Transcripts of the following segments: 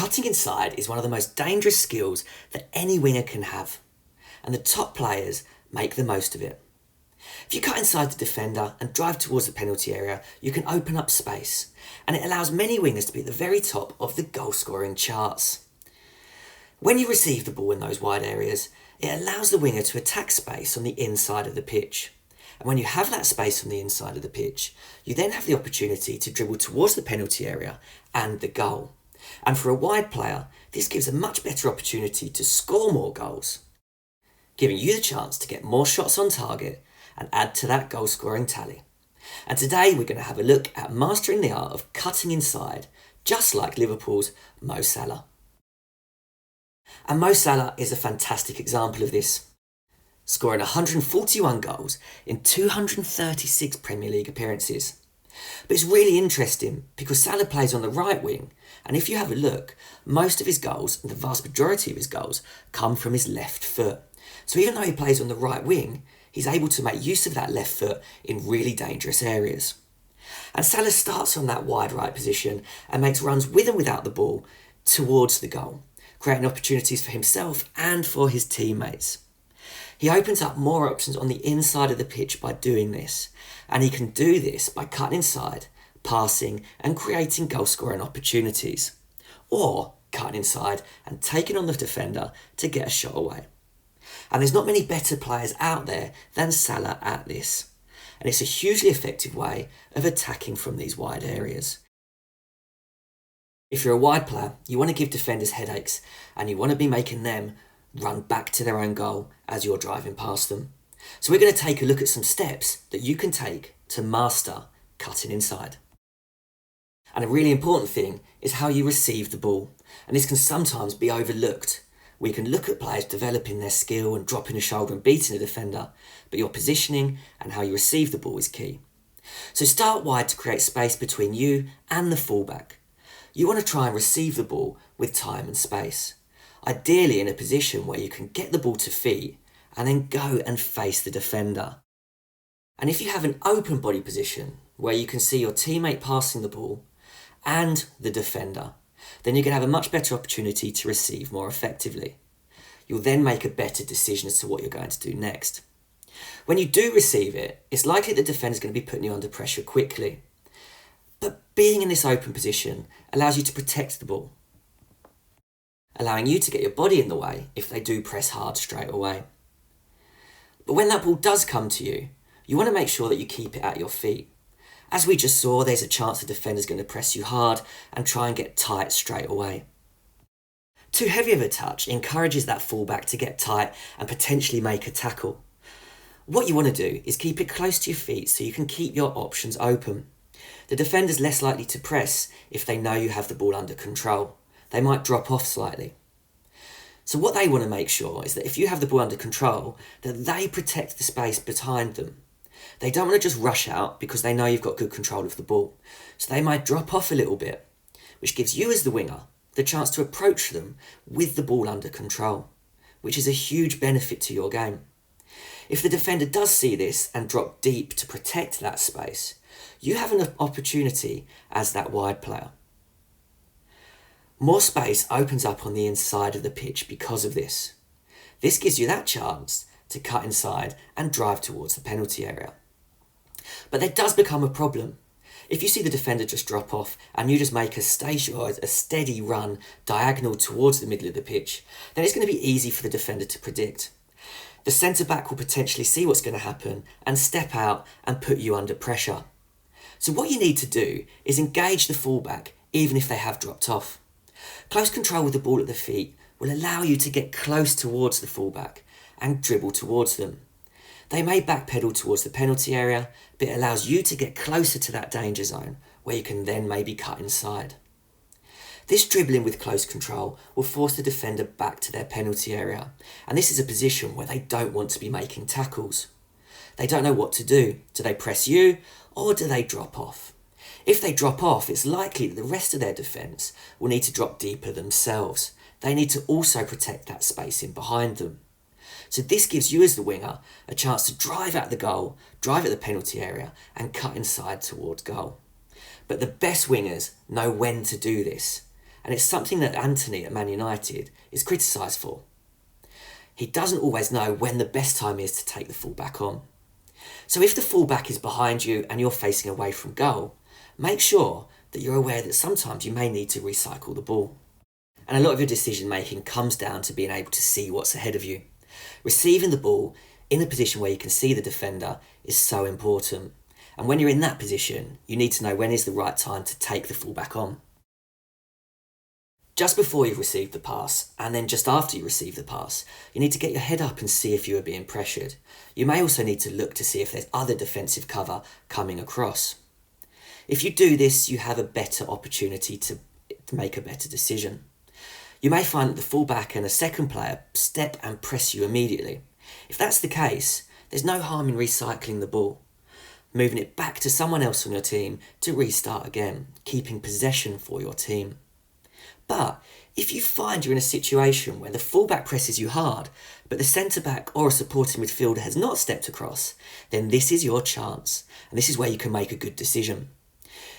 Cutting inside is one of the most dangerous skills that any winger can have, and the top players make the most of it. If you cut inside the defender and drive towards the penalty area, you can open up space, and it allows many wingers to be at the very top of the goal scoring charts. When you receive the ball in those wide areas, it allows the winger to attack space on the inside of the pitch. And when you have that space on the inside of the pitch, you then have the opportunity to dribble towards the penalty area and the goal. And for a wide player, this gives a much better opportunity to score more goals, giving you the chance to get more shots on target and add to that goal scoring tally. And today we're going to have a look at mastering the art of cutting inside, just like Liverpool's Mo Salah. And Mo Salah is a fantastic example of this, scoring 141 goals in 236 Premier League appearances. But it's really interesting because Salah plays on the right wing, and if you have a look, most of his goals, and the vast majority of his goals, come from his left foot. So even though he plays on the right wing, he's able to make use of that left foot in really dangerous areas. And Salah starts on that wide right position and makes runs with and without the ball towards the goal, creating opportunities for himself and for his teammates. He opens up more options on the inside of the pitch by doing this, and he can do this by cutting inside, passing and creating goal scoring opportunities, or cutting inside and taking on the defender to get a shot away. And there's not many better players out there than Salah at this, and it's a hugely effective way of attacking from these wide areas. If you're a wide player, you want to give defenders headaches, and you want to be making them run back to their own goal as you're driving past them. So we're going to take a look at some steps that you can take to master cutting inside. And a really important thing is how you receive the ball, and this can sometimes be overlooked. We can look at players developing their skill and dropping a shoulder and beating a defender, but your positioning and how you receive the ball is key. So start wide to create space between you and the fullback. You want to try and receive the ball with time and space, ideally in a position where you can get the ball to feet and then go and face the defender. And if you have an open body position where you can see your teammate passing the ball and the defender, then you can have a much better opportunity to receive more effectively. You'll then make a better decision as to what you're going to do next. When you do receive it, it's likely the defender's going to be putting you under pressure quickly. But being in this open position allows you to protect the ball, allowing you to get your body in the way if they do press hard straight away. But when that ball does come to you, you want to make sure that you keep it at your feet. As we just saw, there's a chance the defender's going to press you hard and try and get tight straight away. Too heavy of a touch encourages that fullback to get tight and potentially make a tackle. What you want to do is keep it close to your feet so you can keep your options open. The defender's less likely to press if they know you have the ball under control. They might drop off slightly. So what they want to make sure is that if you have the ball under control, that they protect the space behind them. They don't want to just rush out because they know you've got good control of the ball. So they might drop off a little bit, which gives you as the winger the chance to approach them with the ball under control, which is a huge benefit to your game. If the defender does see this and drop deep to protect that space, you have an opportunity as that wide player. More space opens up on the inside of the pitch because of this. This gives you that chance to cut inside and drive towards the penalty area. But there does become a problem. If you see the defender just drop off and you just make a steady run diagonal towards the middle of the pitch, then it's going to be easy for the defender to predict. The centre-back will potentially see what's going to happen and step out and put you under pressure. So what you need to do is engage the fullback even if they have dropped off. Close control with the ball at the feet will allow you to get close towards the fullback and dribble towards them. They may backpedal towards the penalty area, but it allows you to get closer to that danger zone where you can then maybe cut inside. This dribbling with close control will force the defender back to their penalty area, and this is a position where they don't want to be making tackles. They don't know what to do. Do they press you or do they drop off? If they drop off, it's likely that the rest of their defence will need to drop deeper themselves. They need to also protect that space in behind them. So this gives you as the winger a chance to drive at the goal, drive at the penalty area and cut inside towards goal. But the best wingers know when to do this, and it's something that Anthony at Man United is criticised for. He doesn't always know when the best time is to take the fullback on. So if the fullback is behind you and you're facing away from goal, make sure that you're aware that sometimes you may need to recycle the ball. And a lot of your decision making comes down to being able to see what's ahead of you. Receiving the ball in a position where you can see the defender is so important. And when you're in that position, you need to know when is the right time to take the fullback on. Just before you've received the pass, and then just after you receive the pass, you need to get your head up and see if you are being pressured. You may also need to look to see if there's other defensive cover coming across. If you do this, you have a better opportunity to make a better decision. You may find that the fullback and a second player step and press you immediately. If that's the case, there's no harm in recycling the ball, moving it back to someone else on your team to restart again, keeping possession for your team. But if you find you're in a situation where the fullback presses you hard, but the centre-back or a supporting midfielder has not stepped across, then this is your chance, and this is where you can make a good decision.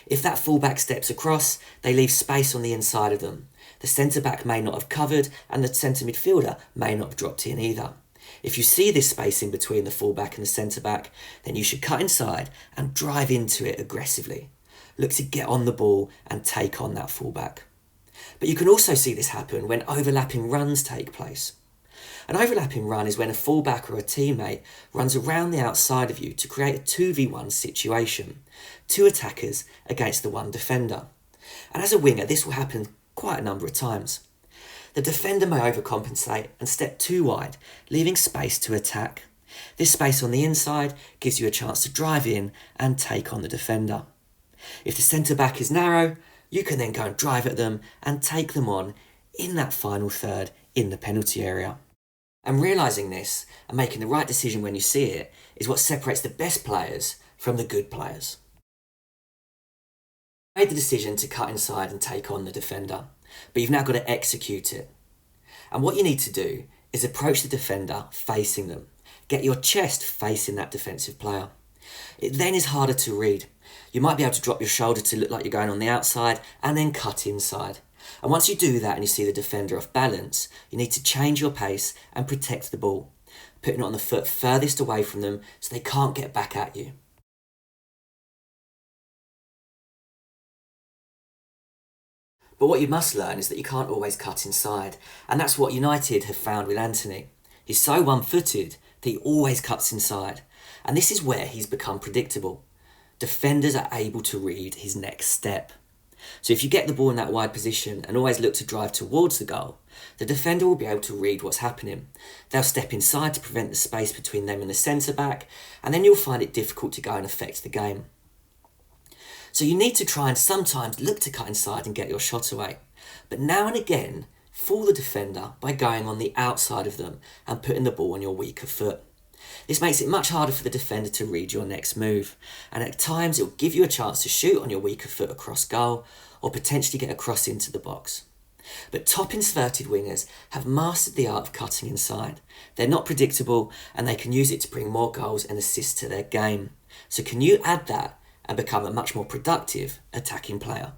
If that fullback steps across, they leave space on the inside of them. The centre-back may not have covered, and the centre midfielder may not have dropped in either. If you see this space in between the fullback and the centre-back, then you should cut inside and drive into it aggressively. Look to get on the ball and take on that fullback. But you can also see this happen when overlapping runs take place. An overlapping run is when a fullback or a teammate runs around the outside of you to create a 2v1 situation, two attackers against the one defender. And as a winger, this will happen quite a number of times. The defender may overcompensate and step too wide, leaving space to attack. This space on the inside gives you a chance to drive in and take on the defender. If the centre-back is narrow, you can then go and drive at them and take them on in that final third in the penalty area. And realising this and making the right decision when you see it is what separates the best players from the good players. You made the decision to cut inside and take on the defender, but you've now got to execute it. And what you need to do is approach the defender facing them. Get your chest facing that defensive player. It then is harder to read. You might be able to drop your shoulder to look like you're going on the outside and then cut inside. And once you do that and you see the defender off balance, you need to change your pace and protect the ball, putting it on the foot furthest away from them so they can't get back at you. But what you must learn is that you can't always cut inside, and that's what United have found with Anthony. He's so one-footed that he always cuts inside, and this is where he's become predictable. Defenders are able to read his next step. So if you get the ball in that wide position and always look to drive towards the goal, the defender will be able to read what's happening. They'll step inside to prevent the space between them and the centre-back, and then you'll find it difficult to go and affect the game. So you need to try and sometimes look to cut inside and get your shot away. But now and again, fool the defender by going on the outside of them and putting the ball on your weaker foot. This makes it much harder for the defender to read your next move, and at times it will give you a chance to shoot on your weaker foot across goal or potentially get a cross into the box. But top inverted wingers have mastered the art of cutting inside. They're not predictable and they can use it to bring more goals and assists to their game. So can you add that and become a much more productive attacking player?